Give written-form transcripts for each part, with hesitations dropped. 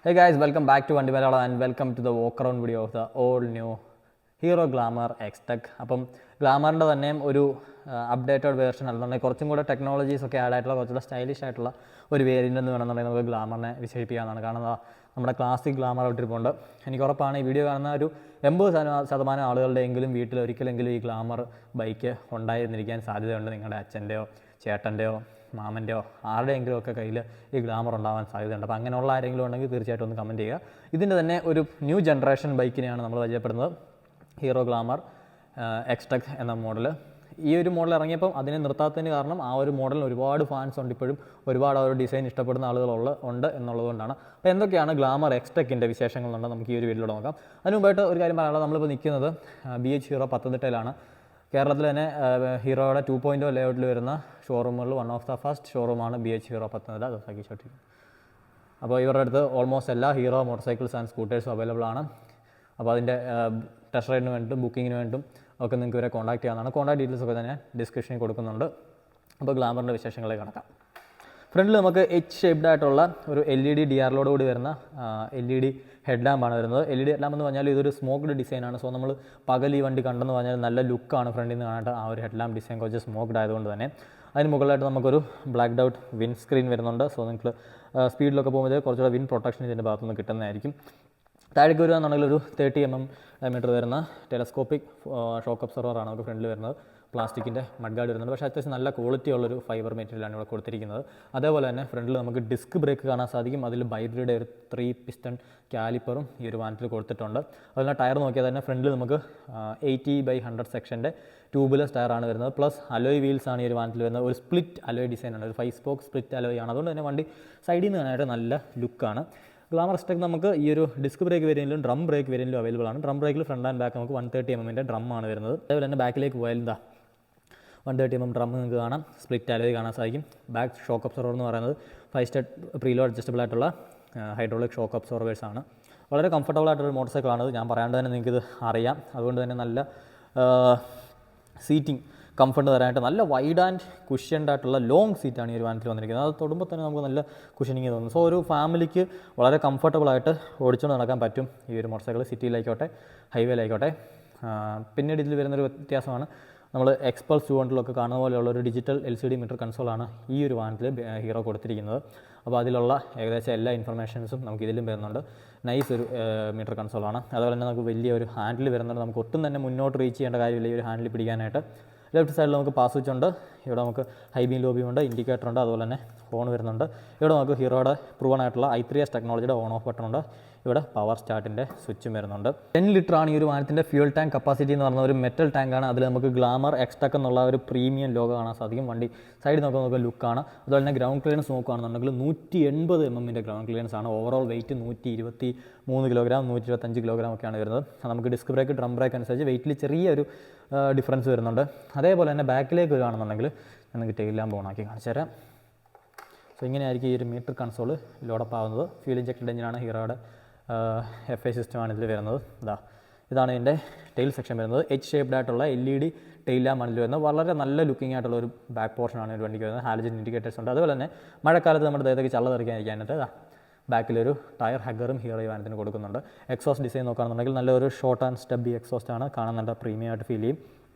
Hey guys, welcome back to Vandi Malayalam and welcome to the walk around video of the all new Hero Glamour X-Tech. അപ്പം ഗ്ലാമറിൻ്റെ തന്നെ ഒരു updated version അല്ലെന്നുണ്ടെങ്കിൽ കുറച്ചും കൂടെ technologies ഒക്കെ add ആയിട്ടുള്ള കുറച്ചുകൂടെ സ്റ്റൈലിഷ് ആയിട്ടുള്ള ഒരു വേരിയൻ്റ് എന്ന് വേണമെന്നുണ്ടെങ്കിൽ നമുക്ക് ഗ്ലാമറിനെ വിശേഷിപ്പിക്കാവുന്നതാണ്. കാരണം നമ്മുടെ ക്ലാസിക് ഗ്ലാമർ ഔട്ടിരിപ്പുണ്ട്. എനിക്ക് ഉറപ്പാണ് ഈ വീഡിയോ കാണുന്ന ഒരു 80% ആളുകളുടെ എങ്കിലും വീട്ടിൽ ഒരിക്കലെങ്കിലും ഈ ഗ്ലാമർ ബൈക്ക് ഉണ്ടായിരുന്നിരിക്കാൻ സാധ്യതയുണ്ട്. നിങ്ങളുടെ അച്ഛൻ്റെയോ ചേട്ടൻ്റെയോ മാമൻ്റെയോ ആരുടെയെങ്കിലും ഒക്കെ കയ്യിൽ ഈ ഗ്ലാമർ ഉണ്ടാവാൻ സാധ്യതയുണ്ട്. അപ്പോൾ അങ്ങനെയുള്ള ആരെങ്കിലും ഉണ്ടെങ്കിൽ തീർച്ചയായിട്ടും ഒന്ന് കമൻറ്റ് ചെയ്യുക. ഇതിൻ്റെ തന്നെ ഒരു ന്യൂ ജനറേഷൻ ബൈക്കിനെയാണ് നമ്മൾ പരിചയപ്പെടുന്നത്, ഹീറോ ഗ്ലാമർ X-Tech എന്ന മോഡൽ. ഈ ഒരു മോഡൽ ഇറങ്ങിയപ്പം അതിനെ നിർത്താത്തതിന് കാരണം ആ ഒരു മോഡലിന് ഒരുപാട് ഫാൻസ് ഉണ്ട്, ഇപ്പോഴും ഒരുപാട് ആ ഒരു ഡിസൈൻ ഇഷ്ടപ്പെടുന്ന ഉണ്ട് എന്നുള്ളതുകൊണ്ടാണ്. അപ്പോൾ എന്തൊക്കെയാണ് ഗ്ലാമർ X-Techൻ്റെ വിശേഷങ്ങളുണ്ട് നമുക്ക് ഈ ഒരു വീഡിയോയിലൂടെ നോക്കാം. അതിന് മുമ്പായിട്ട് ഒരു കാര്യം പറയാനുള്ളത്, നമ്മളിപ്പോൾ നിൽക്കുന്നത് BH ഹീറോ പത്തനംതിട്ടയിലാണ്. കേരളത്തിൽ തന്നെ ഹീറോയുടെ 2.0 ലേഔട്ടിൽ വരുന്ന ഷോറൂമുകളിൽ വൺ ഓഫ് ദ ഫസ്റ്റ് ഷോറൂമാണ് BH ഹീറോ പത്തനംതിട്ട. അത് സഖിച്ചോട്ടി. അപ്പോൾ ഇവരുടെ അടുത്ത് ഓൾമോസ്റ്റ് എല്ലാ ഹീറോ മോട്ടോർ സൈക്കിൾസ് ആൻഡ് സ്കൂട്ടേഴ്സും അവൈലബിൾ ആണ്. അപ്പോൾ അതിൻ്റെ ടെസ്റ്റ് റൈഡിന് വേണ്ടിയിട്ടും ബുക്കിങ്ങിന് വേണ്ടിയിട്ടും ഒക്കെ നിങ്ങൾക്ക് ഇവരെ കോൺടാക്ട് ചെയ്യാവുന്നതാണ്. കോൺടാക്ട് ഡീറ്റെയിൽസ് ഒക്കെ തന്നെ ഡിസ്ക്രിപ്ഷനിൽ കൊടുക്കുന്നുണ്ട്. അപ്പോൾ ഗ്ലാമറിൻ്റെ വിശേഷങ്ങളിലേക്ക് കടക്കാം. ഫ്രണ്ടിൽ നമുക്ക് എച്ച് ഷേപ്ഡ് ആയിട്ടുള്ള ഒരു LED DRLോട് കൂടി വരുന്ന LED ഹെഡ് ലാമ്പാണ് വരുന്നത്. LED ഹെഡ് ലാമ്പ് എന്ന് പറഞ്ഞാൽ ഇതൊരു സ്മോക്ക്ഡ് ഡിസൈനാണ്. സോ നമ്മൾ പകൽ ഈ വണ്ടി കണ്ടെന്ന് പറഞ്ഞാൽ നല്ല ലുക്കാണ് ഫ്രണ്ടിൽ നിന്ന് കാണാനായിട്ട്. ആ ഒരു ഹെഡ് ലാമ്പ് ഡിസൈൻ കുറച്ച് സ്മോക്ക്ഡ് ആയതുകൊണ്ട് തന്നെ അതിന് മുകളിലായിട്ട് നമുക്കൊരു ബ്ലാക്ക്ഡ് ഔട്ട് വിൻ സ്ക്രീൻ വരുന്നുണ്ട്. സോ നിങ്ങൾക്ക് സ്പീഡിലൊക്കെ പോകുമ്പോൾ കുറച്ചുകൂടെ വിൻ പ്രൊട്ടക്ഷൻ ഇതിൻ്റെ ഭാഗത്തുനിന്ന് കിട്ടുന്നതായിരിക്കും. താഴേക്ക് വരികയാണെന്നുണ്ടെങ്കിൽ ഒരു 30 mm വരുന്ന ടെലസ്കോപ്പിക് ഷോക്ക് അബ്സർവറാണ് നമുക്ക് ഫ്രണ്ടിൽ വരുന്നത്. പ്ലാസ്റ്റിക്കിൻ്റെ മഡ് ഗാർഡ് വരുന്നുണ്ട്, പക്ഷേ അത്യാവശ്യം നല്ല ക്വാളിറ്റി ഉള്ളൊരു ഫൈബർ മെറ്റീരിയലാണ് ഇവിടെ കൊടുത്തിരിക്കുന്നത്. അതേപോലെ തന്നെ ഫ്രണ്ടിൽ നമുക്ക് ഡിസ്ക് ബ്രേക്ക് കാണാൻ സാധിക്കും. അതിൽ ബൈബ്രിയുടെ ഒരു 3 പിസ്റ്റൺ കാലിപ്പറും ഈ ഒരു വാനിൽ കൊടുത്തിട്ടുണ്ട്. അതുപോലെ ടയർ നോക്കിയാൽ തന്നെ ഫ്രണ്ടിൽ നമുക്ക് 80/100 സെക്ഷൻ്റെ ട്യൂബ്ലെസ് ടയറാണ് വരുന്നത്. പ്ലസ് അലോയ് വീൽസ് ആണ് ഈ ഒരു വാനിൽ വരുന്നത്. ഒരു സ്പ്ലിറ്റ് അലോയ് ഡിസൈനാണ്, ഒരു 5 സ്പോക്ക് സ്പ്ലിറ്റ് അലോയ് ആണ്. അതുകൊണ്ട് തന്നെ വണ്ടി സൈഡിൽ നിന്ന് കാണാനായിട്ട് നല്ല ലുക്കാണ്. ഗ്ലാമർ X-Tech നമുക്ക് ഈ ഒരു ഡിസ്ക് ബ്രേക്ക് വേരിയൻറ്റിലും ഡ്രം ബ്രേക്ക് വേരിയൻറ്റിലും അവൈലബിൾ ആണ്. ഡ്രം ബ്രേക്കിൽ ഫ്രണ്ട് ആൻഡ് ബാക്ക് നമുക്ക് 130 mm ഡ്രമ്മാണ് വരുന്നത്. അതേപോലെ തന്നെ ബാക്കിലേക്ക് പോയാൽ 130 mm ഡ്രം നിങ്ങൾക്ക് കാണാം. സ്പ്ലിറ്റ് അലോയ് കാണാൻ സാധിക്കും. ബാക്ക് ഷോക്ക് അബ്സോർവർ എന്ന് പറയുന്നത് 5 സ്റ്റെപ്പ് പ്രീലോ അഡ്ജസ്റ്റബിൾ ആയിട്ടുള്ള ഹൈഡ്രോളിക് ഷോക്ക് അബ്സോർവേഴ്സ് ആണ്. വളരെ കംഫർട്ടബിൾ ആയിട്ടൊരു മോട്ടോർ സൈക്കിളാണ്. ഞാൻ പറയാണ്ട് തന്നെ നിങ്ങൾക്കിത് അറിയാം. അതുകൊണ്ട് തന്നെ നല്ല സീറ്റിംഗ് കംഫർട്ട് തരാനായിട്ട് നല്ല വൈഡ് ആൻഡ് കുഷ്യൻഡ് ആയിട്ടുള്ള ലോങ് സീറ്റാണ് ഈ ഒരു വാനിൽ വന്നിരിക്കുന്നത്. അത് തൊടുമ്പോൾ തന്നെ നമുക്ക് നല്ല കുഷനിങ് തോന്നുന്നു. സോ ഒരു ഫാമിലിക്ക് വളരെ കംഫർട്ടബിളായിട്ട് ഓടിച്ചുകൊണ്ട് നടക്കാൻ പറ്റും ഈ ഒരു മോട്ടോർ സൈക്കിൾ, സിറ്റിയിലായിക്കോട്ടെ ഹൈവേയിലായിക്കോട്ടെ. പിന്നീട് ഇതിൽ വരുന്നൊരു വ്യത്യാസമാണ്, നമ്മൾ എക്സ്പൾസ് 200 കാണുന്ന പോലെയുള്ള ഒരു ഡിജിറ്റൽ LCD മീറ്റർ കൺസോളാണ് ഈ ഒരു വാനിൽ ഹീറോ കൊടുത്തിരിക്കുന്നത്. അപ്പോൾ അതിലുള്ള ഏകദേശം എല്ലാ ഇൻഫർമേഷൻസും നമുക്ക് ഇതിലും വരുന്നുണ്ട്. നൈസ് ഒരു മീറ്റർ കൺസോളാണ്. അതുപോലെ തന്നെ നമുക്ക് വലിയ ഒരു ഹാൻഡിൽ വരുന്നുണ്ട്. നമുക്ക് ഒട്ടും തന്നെ മുന്നോട്ട് റീച്ച് ചെയ്യേണ്ട കാര്യമില്ല ഈ ഒരു ഹാൻഡിൽ പിടിക്കാനായിട്ട്. ലെഫ്റ്റ് സൈഡിൽ നമുക്ക് പാസ് സ്വിച്ച് ഉണ്ട്. ഇവിടെ നമുക്ക് ഹൈ ബീം ലോ ബീം ഉണ്ട്, ഇൻഡിക്കേറ്റർ ഉണ്ട്, അതുപോലെ തന്നെ ഹോൺ വരുന്നുണ്ട്. ഇവിടെ നമുക്ക് ഹീറോയുടെ പ്രൂവൺ ആയിട്ടുള്ള i3s ടെക്നോളജിയുടെ ഓൺ ഓഫ് ബട്ടൺ ഉണ്ട്. ഇവിടെ പവർ സ്റ്റാർട്ടിൻ്റെ സ്വിച്ചും വരുന്നുണ്ട്. 10 ലിറ്ററാണ് ഈ ഒരു വാഹനത്തിൻ്റെ ഫ്യൂൽ ടാങ്ക് കപ്പാസിറ്റി എന്ന് പറയുന്ന ഒരു മെറ്റൽ ടാങ്കാണ്. അതിൽ നമുക്ക് ഗ്ലാമർ X-Tech എന്നുള്ള ഒരു പ്രീമിയം ലോഗോ കാണാൻ സാധിക്കും. വണ്ടി സൈഡിൽ നോക്കുക ലുക്കാണ്. അതുപോലെ തന്നെ ഗ്രൗണ്ട് ക്ലിയറൻസ് നോക്കുകയാണെന്നുണ്ടെങ്കിൽ 180 mm ഗ്രൗണ്ട് ക്ലിയറൻസ് ആണ്. ഓവറോൾ വെയിറ്റ് 123 കിലോഗ്രാം 125 കിലോഗ്രാം ഒക്കെയാണ് വരുന്നത്. നമുക്ക് ഡിസ്ക് ബ്രേക്ക് ഡ്രം ബ്രേക്ക് അനുസരിച്ച് വെയിറ്റിൽ ചെറിയൊരു ഡിഫറൻസ് വരുന്നുണ്ട്. അതേപോലെ തന്നെ ബാക്കിലേക്ക് വരികയാണെന്നുണ്ടെങ്കിൽ നമുക്ക് ടെയിൽ ലാമ്പ് ഓണാക്കി കാണിച്ചു തരാം. സോ ഇങ്ങനെയായിരിക്കും ഈ ഒരു മീറ്റർ കൺസോൾ ലോഡപ്പ് ആവുന്നത്. ഫ്യൂൽ ഇഞ്ചക്റ്റഡ് എഞ്ചിനാണ് ഹീറോയുടെ FI സിസ്റ്റമാണ് ഇതിൽ വരുന്നത്. ഇതാണ് ഇതിൻ്റെ ടെയിൽ സെക്ഷൻ വരുന്നത്. എച്ച് ഷേപ്ഡ് ആയിട്ടുള്ള LED ടെയിൽ ലാമ്പാണ് ഇതിൽ വരുന്നത്. വളരെ നല്ല ലുക്കിംഗ് ആയിട്ടുള്ള ഒരു ബാക്ക് പോർഷനാണ് ഒരു വണ്ടിക്ക് വരുന്നത്. ഹാലജൻ ഇൻഡിക്കേറ്റേഴ്സ് ഉണ്ട്. അതുപോലെ തന്നെ മഴക്കാലത്ത് നമ്മുടെ ദേഹത്തേക്ക് ചള്ള തെറിക്കാനിരിക്കാനായിട്ട് ബാക്കിലൊരു ടയർ ഹഗ്ഗറും ഹീറോ ഈ വാഹനത്തിന് കൊടുക്കുന്നുണ്ട്. എക്സോസ്റ്റ് ഡിസൈൻ നോക്കുകയാണെന്നുണ്ടെങ്കിൽ നല്ലൊരു ഷോർട്ട് ആൻഡ് സ്റ്റബി എക്സോസ്റ്റ് ആണ്, കാണാൻ നല്ല പ്രീമിയം ആയിട്ട് ഫീൽ ചെയ്യും.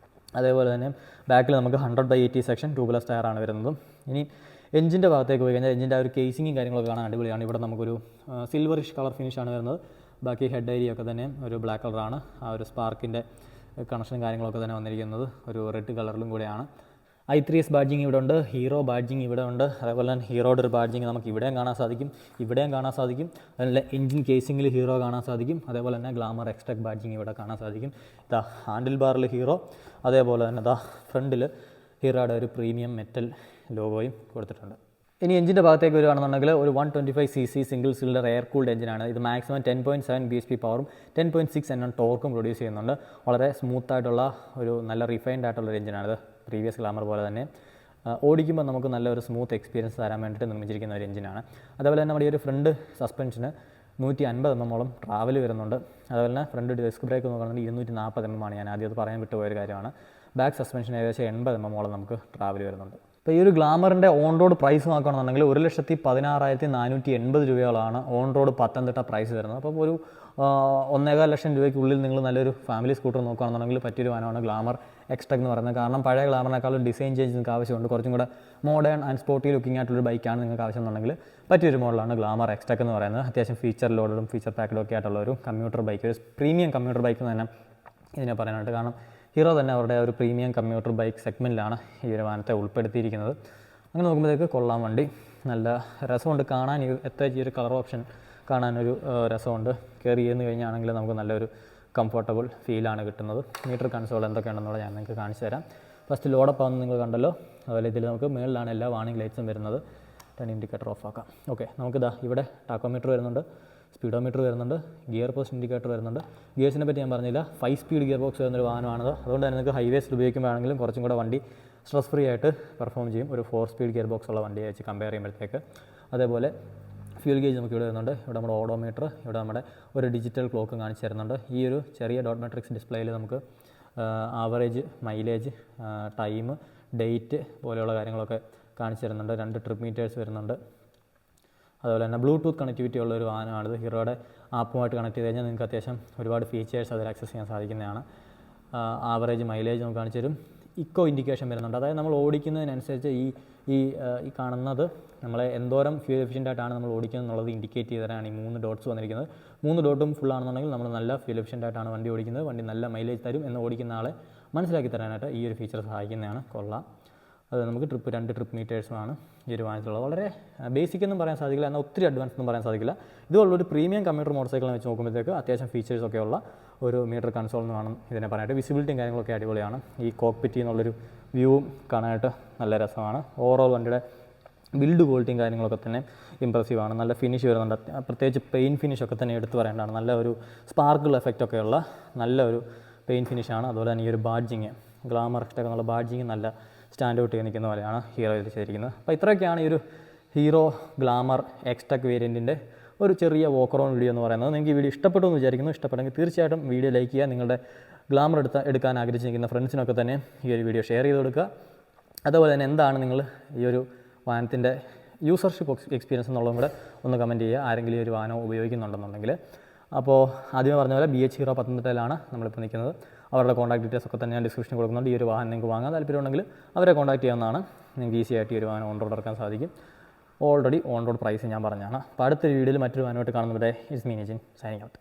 അതേപോലെ തന്നെ ബാക്കിൽ നമുക്ക് 100/80 സെക്ഷൻ ട്യൂബ്ലെസ് ടയറാണ് വരുന്നത്. ഇനി എഞ്ചിൻ്റെ ഭാഗത്തേക്ക് പോയി കഴിഞ്ഞാൽ എഞ്ചിൻ്റെ ആ ഒരു കേസിങ്ങും കാര്യങ്ങളൊക്കെ കാണാൻ അടിപൊളിയാണ്. ഇവിടെ നമുക്കൊരു സിൽവറിഷ് കളർ ഫിനിഷാണ് വരുന്നത്. ബാക്കി ഹെഡ് ഏരിയ ഒക്കെ തന്നെ ഒരു ബ്ലാക്ക് കളറാണ്. ആ ഒരു സ്പാർക്കിൻ്റെ കണക്ഷനും കാര്യങ്ങളൊക്കെ തന്നെ വന്നിരിക്കുന്നത് ഒരു റെഡ് കളറിലും കൂടെയാണ്. i3s ബാഡ്ജിങ് ഇവിടെ ഉണ്ട്, ഹീറോ ബാഡ്ജിങ് ഇവിടെ ഉണ്ട്. അതേപോലെ തന്നെ ഹീറോയുടെ ഒരു ബാഡ്ജിങ് നമുക്ക് ഇവിടെയും കാണാൻ സാധിക്കും, ഇവിടെയും കാണാൻ സാധിക്കും. അതിൻ്റെ എഞ്ചിൻ കേസിങ്ങിൽ ഹീറോ കാണാൻ സാധിക്കും. അതേപോലെ തന്നെ ഗ്ലാമർ X-Tech ബാഡ്ജിങ് ഇവിടെ കാണാൻ സാധിക്കും. ഹാൻഡിൽ ബാറിൽ ഹീറോ, അതേപോലെ തന്നെ ഫ്രണ്ടിൽ ഹീറോയുടെ ഒരു പ്രീമിയം മെറ്റൽ ലോഗോയും കൊടുത്തിട്ടുണ്ട്. ഇനി എഞ്ചിൻ്റെ ഭാഗത്തേക്ക് വരികയാണെന്നുണ്ടെങ്കിൽ ഒരു 125cc single cylinder air cooled എഞ്ചിനാണ്. ഇത് മാക്സിമം 10.7 bhp പവറും 10.6 Nm ടോർക്കും പ്രൊഡ്യൂസ് ചെയ്യുന്നുണ്ട്. വളരെ സ്മൂത്തായിട്ടുള്ള ഒരു നല്ല റിഫൈൻഡ് ആയിട്ടുള്ളൊരു എഞ്ചിനാണിത്. പ്രീവിയസ് ഗ്ലാമർ പോലെ തന്നെ ഓടിക്കുമ്പോൾ നമുക്ക് നല്ലൊരു സ്മൂത്ത് എക്സ്പീരിയൻസ് തരാൻ വേണ്ടിയിട്ട് നിർമ്മിച്ചിരിക്കുന്ന ഒരു എഞ്ചിനാണ്. അതേപോലെ തന്നെ നമ്മുടെ ഈ ഒരു ഫ്രണ്ട് സസ്പെൻഷന് 150 mm ട്രാവൽ വരുന്നുണ്ട്. അതുപോലെ തന്നെ ഫ്രണ്ട് ഡിസ്ക് ബ്രേക്ക് നോക്കുകയാണെങ്കിൽ 240 mm ആണ്. ഞാൻ ആദ്യം അത് പറയാൻ വിട്ടുപോയൊരു കാര്യമാണ്. ബാക്ക് സസ്പെൻഷൻ ഏകദേശം 80 mm നമുക്ക് ട്രാവൽ വരുന്നുണ്ട്. ഇപ്പോൾ ഈ ഒരു ഗ്ലാമറിൻ്റെ ഓൺ റോഡ് പ്രൈസ് നോക്കുകയാണെന്നുണ്ടെങ്കിൽ 1,16,480 രൂപയോളമാണ് ഓൺ റോഡ് പത്തനംതിട്ട പ്രൈസ് വരുന്നത്. അപ്പോൾ ഒരു 1.25 ലക്ഷം രൂപയ്ക്കുള്ളിൽ നിങ്ങൾ നല്ലൊരു ഫാമിലി സ്കൂട്ടർ നോക്കുകയാണെന്നുണ്ടെങ്കിൽ പറ്റിയൊരു വാഹനമാണ് ഗ്ലാമർ എക്സ്ടെക് എന്ന് പറയുന്നത്. കാരണം പഴയ ഗ്ലാമറിനേക്കാളും ഡിസൈൻ ചേഞ്ച് നിങ്ങൾക്ക് ആവശ്യമുണ്ട്, കുറച്ചും കൂടെ മോഡേൺ ആൻഡ് സ്പോർട്ടി ലുക്കിംഗ് ആയിട്ടുള്ളൊരു ബൈക്കാണ് നിങ്ങൾക്ക് ആവശ്യമെന്നുണ്ടെങ്കിൽ പറ്റിയൊരു മോഡലാണ് ഗ്ലാമർ എക്സ്ടെക് എന്ന് പറയുന്നത്. അത്യാവശ്യം ഫീച്ചർ ലോഡും ഫീച്ചർ പാക്കഡും ഒക്കെ ആയിട്ടുള്ള ഒരു കമ്മ്യൂട്ടർ ബൈക്ക്, ഒരു പ്രീമിയം കമ്മ്യൂട്ടർ ബൈക്ക് എന്ന് തന്നെ ഇതിനെ പറയാനായിട്ട്. കാരണം ഹീറോ തന്നെ അവരുടെ ഒരു പ്രീമിയം കമ്മ്യൂട്ടർ ബൈക്ക് സെഗ്മെൻറ്റിലാണ് ഈ ഒരു വാഹനത്തെ ഉൾപ്പെടുത്തിയിരിക്കുന്നത്. അങ്ങനെ നോക്കുമ്പോഴത്തേക്ക് കൊള്ളാം വണ്ടി, നല്ല രസമുണ്ട് കാണാൻ. എത്ര ഈ ഒരു കളർ ഓപ്ഷൻ കാണാനൊരു രസമുണ്ട്. കയറി ഇരുന്ന് കഴിഞ്ഞാണെങ്കിൽ നമുക്ക് നല്ലൊരു കംഫർട്ടബിൾ ഫീലാണ് കിട്ടുന്നത്. മീറ്റർ കൺസോൾ എന്തൊക്കെയാണെന്നുള്ളത് ഞാൻ നിങ്ങൾക്ക് കാണിച്ചു തരാം. ഫസ്റ്റ് ലോഡപ്പ് ആണെന്ന് നിങ്ങൾ കണ്ടല്ലോ. അതുപോലെ ഇതിൽ നമുക്ക് മേളിലാണ് എല്ലാ വാർണിംഗ് ലൈറ്റ്സും വരുന്നത്. ടേൺ ഇൻഡിക്കേറ്റർ ഓഫ് ആക്കാം. ഓക്കെ, നമുക്കിതാ ഇവിടെ ടാക്കോമീറ്റർ വരുന്നുണ്ട്, സ്പീഡോമീറ്റർ വരുന്നുണ്ട്, ഗിയർ പോസ്റ്റ് ഇൻഡിക്കേറ്റർ വരുന്നുണ്ട്. ഗിയേഴ്സിനെ പറ്റി ഞാൻ പറഞ്ഞില്ല, 5 സ്പീഡ് ഗിയർ ബോക്സ് വരുന്നൊരു വാഹനമാണത്. അതുകൊണ്ട് തന്നെ നിങ്ങൾക്ക് ഹൈവേസിൽ ഉപയോഗിക്കുമ്പോഴാണെങ്കിലും കുറച്ചും കൂടെ വണ്ടി സ്ട്രെസ് ഫ്രീ ആയിട്ട് പെർഫോം ചെയ്യും, ഒരു 4 സ്പീഡ് ഗിയർ ബോക്സ് ഉള്ള വണ്ടിയെ വെച്ച് കമ്പയർ ചെയ്യുമ്പോഴത്തേക്ക്. അതേപോലെ ഫ്യൂൽ ഗേജ് നമുക്ക് ഇവിടെ വരുന്നുണ്ട്. ഇവിടെ നമ്മുടെ ഓഡോമീറ്റർ, ഇവിടെ നമ്മുടെ ഒരു ഡിജിറ്റൽ ക്ലോക്കും കാണിച്ചു തരുന്നുണ്ട്. ഈ ഒരു ചെറിയ ഡോട്ട് മെട്രിക്സ് ഡിസ്പ്ലേയിൽ നമുക്ക് ആവറേജ് മൈലേജ്, ടൈം, ഡേറ്റ് പോലെയുള്ള കാര്യങ്ങളൊക്കെ കാണിച്ചു തരുന്നുണ്ട്. 2 ട്രിപ്പ് മീറ്റേഴ്സ് വരുന്നുണ്ട്. അതുപോലെ തന്നെ ബ്ലൂടൂത്ത് കണക്ടിവിറ്റി ഉള്ള ഒരു വാഹനമാണിത്. ഹീറോയുടെ ആപ്പുമായിട്ട് കണക്ട് ചെയ്ത് കഴിഞ്ഞാൽ നിങ്ങൾക്ക് അത്യാവശ്യം ഒരുപാട് ഫീച്ചേഴ്സ് അതിൽ ആക്സസ് ചെയ്യാൻ സാധിക്കുന്നതാണ്. ആവറേജ് മൈലേജ് നമുക്ക് കാണിച്ചു തരും. ഇക്കോ ഇൻഡിക്കേഷൻ വരുന്നുണ്ട്. അതായത് നമ്മൾ ഓടിക്കുന്നതിനനുസരിച്ച് ഈ കാണുന്നത് നമ്മളെ എന്തോരം ഫ്യൂൽ എഫിഷ്യൻ്റ് ആയിട്ടാണ് നമ്മൾ ഓടിക്കുന്നത് എന്നുള്ളത് ഇൻഡിക്കേറ്റ് ചെയ്ത് തരാനാണ് ഈ 3 ഡോട്ട്സ് വന്നിരിക്കുന്നത്. 3 ഡോട്ടും ഫുൾ ആണെന്നുണ്ടെങ്കിൽ നമ്മൾ നല്ല ഫ്യൂൽ എഫിഷ്യൻ്റ് ആയിട്ടാണ് വണ്ടി ഓടിക്കുന്നത്, വണ്ടി നല്ല മൈലേജ് തരും എന്ന് ഓടിക്കുന്ന ആളെ മനസ്സിലാക്കി തരാനായിട്ട് ഈ ഒരു ഫീച്ചർ സഹായിക്കുന്നതാണ്. കൊള്ളാം. അത് നമുക്ക് 2 ട്രിപ്പ് മീറ്റേഴ്സുമാണ് ഈ ഒരു വാഹനത്തിലുള്ളത്. വളരെ ബേസിക് എന്നും പറയാൻ സാധിക്കില്ല, എന്നാൽ ഒത്തിരി അഡ്വാൻസ് ഒന്നും പറയാൻ സാധിക്കില്ല. ഇതുപോലൊരു പ്രീമിയം കമ്മ്യൂട്ടർ മോട്ടോർ സൈക്കിളിനെ വെച്ച് നോക്കുമ്പോഴത്തേക്ക് അത്യാവശ്യം ഫീച്ചേഴ്സൊക്കെ ഉള്ള ഒരു മീറ്റർ കൺസോൾ എന്ന് വേണം ഇതിനെ പറയാനായിട്ട്. വിസിബിലിറ്റിയും കാര്യങ്ങളൊക്കെ അടിപൊളിയാണ്. ഈ കോക്പിറ്റിൽ നിന്നുള്ളൊരു വ്യൂവും കാണാനായിട്ട് നല്ല രസമാണ്. ഓവറോൾ വണ്ടിയുടെ ബിൽഡ് ക്വാളിറ്റിയും കാര്യങ്ങളൊക്കെ തന്നെ ഇമ്പ്രസീവാണ്. നല്ല ഫിനിഷ് വരുന്നുണ്ട്. പ്രത്യേകിച്ച് പെയിൻ ഫിനിഷൊക്കെ തന്നെ എടുത്ത് പറയേണ്ടതാണ്. നല്ല ഒരു സ്പാർക്കിൾ എഫക്റ്റൊക്കെയുള്ള നല്ല ഒരു പെയിൻ ഫിനിഷാണ്. അതുപോലെ തന്നെ ഈ ഒരു ബാഡ്ജിങ്, ഗ്ലാമർ എക്സ്ടെക് എന്നുള്ള ബാഡ്ജിങ് നല്ല സ്റ്റാൻഡ് ഔട്ട് ചെയ്ത് നിൽക്കുന്ന പോലെയാണ് ഹീറോ ഇത് ചെയ്തിരിക്കുന്നത്. അപ്പോൾ ഇത്രയൊക്കെയാണ് ഈ ഒരു ഹീറോ ഗ്ലാമർ എക്സ്ടെക് വേരിയൻറ്റിൻ്റെ ഒരു ചെറിയ വോക്ക് അറൗണ്ട് വീഡിയോ എന്ന് പറയുന്നത്. നിങ്ങൾക്ക് ഈ വീഡിയോ ഇഷ്ടപ്പെട്ടു എന്ന് വിചാരിക്കുന്നു. ഇഷ്ടപ്പെട്ടെങ്കിൽ തീർച്ചയായിട്ടും വീഡിയോ ലൈക്ക് ചെയ്യുക. നിങ്ങളുടെ ഗ്ലാമർ എടുക്കാൻ ആഗ്രഹിച്ചിരിക്കുന്ന ഫ്രണ്ട്സിനൊക്കെ തന്നെ ഈ ഒരു വീഡിയോ ഷെയർ ചെയ്ത് കൊടുക്കുക. അതുപോലെ തന്നെ എന്താണ് നിങ്ങൾ ഈ ഒരു വാഹനത്തിൻ്റെ യൂസർഷിപ്പ് എക്സ്പീരിയൻസ് എന്നുള്ളതും കൂടെ ഒന്ന് കമൻറ്റ് ചെയ്യുക, ആരെങ്കിലും ഈ ഒരു വാഹനം ഉപയോഗിക്കുന്നുണ്ടെന്നുണ്ടെങ്കിൽ. അപ്പോൾ ആദ്യമേ പറഞ്ഞ പോലെ BH ഹീറോ പത്തനംതിട്ടയിലാണ് നമ്മളിപ്പോൾ നിൽക്കുന്നത്. അവരുടെ കോൺടാക്ട് ഡീറ്റെയിൽസ് ഒക്കെ തന്നെ ഞാൻ ഡിസ്ക്രിപ്ഷനിൽ കൊടുക്കുന്നുണ്ട്. ഈ ഒരു വാഹനം നിങ്ങൾക്ക് വാങ്ങാൻ താല്പര്യമുണ്ടെങ്കിൽ അവരെ കോൺടാക്ട് ചെയ്യാവുന്നതാണ്. നിങ്ങൾക്ക് ഈസി ആയിട്ട് ഈ ഒരു വാഹനം ഓൺ റോഡ് ഇറക്കാൻ സാധിക്കും. ഓൾറെഡി ഓൺ റോഡ് പ്രൈസ് ഞാൻ പറഞ്ഞതാണ്. അപ്പോൾ അടുത്തൊരു വീഡിയോയിൽ മറ്റൊരു വാഹനമായിട്ട് കാണുന്നവരെ it's me Nizhyn signing out.